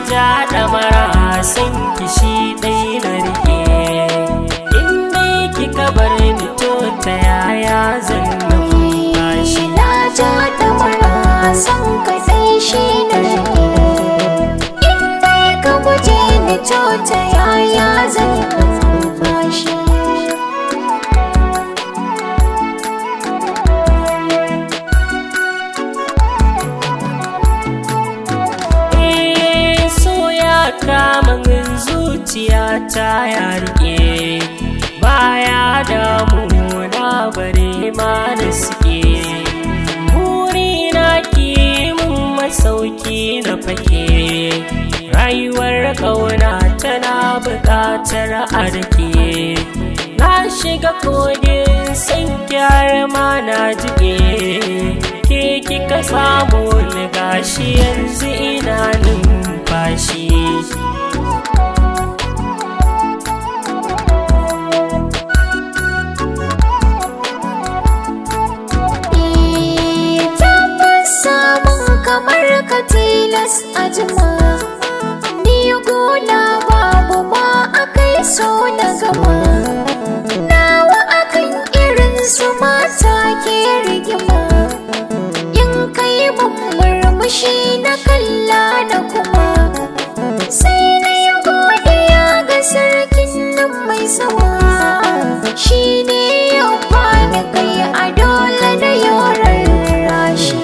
ja ɗamara san kishi ɗai na rike in dai kika bar ni to ta yaya zan numfashi. Na ja ɗamara san ka ɗai shi na rike in dai ka guje ni to ta yaya zan numfashi. Kamun zuciya ta ya rike baya damuna bare ma na suke burina ki mun masauki na fake rayuwar ƙauna tana buƙatar a rike na shiga kogin san kyar ma na jike ke kika samu ni gashi yanzu ina numfashi. Kamar ka tilas a jima ni gona babu ma akai so na gama nawa akan irin su mata ke rigima in kai mun murmushi na kalla na kuma sai na yi godiya ga sarkin nan mai sama shi ne ya bani kai a dole da yorar rashi.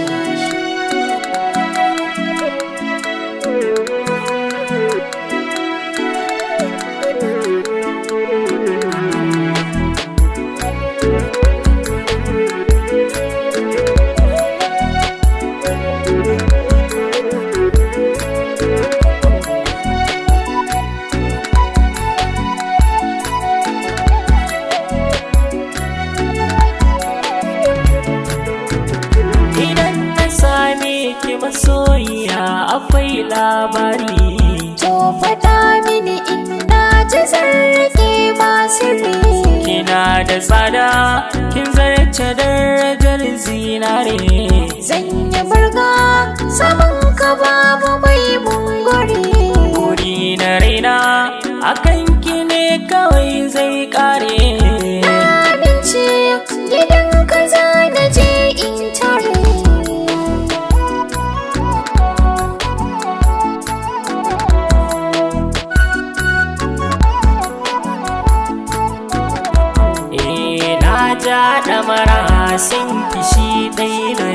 Ki masoyiya akwai labari to faɗa mini ina ji zarge ba sirri kina da tsada kin zarce darajar zinare zan yi burga saman ka babu mai mungori buri na raina akan ki ne kawai zai kare abinci gidan ka za na je in tare ja ɗamara san kishi ɗai na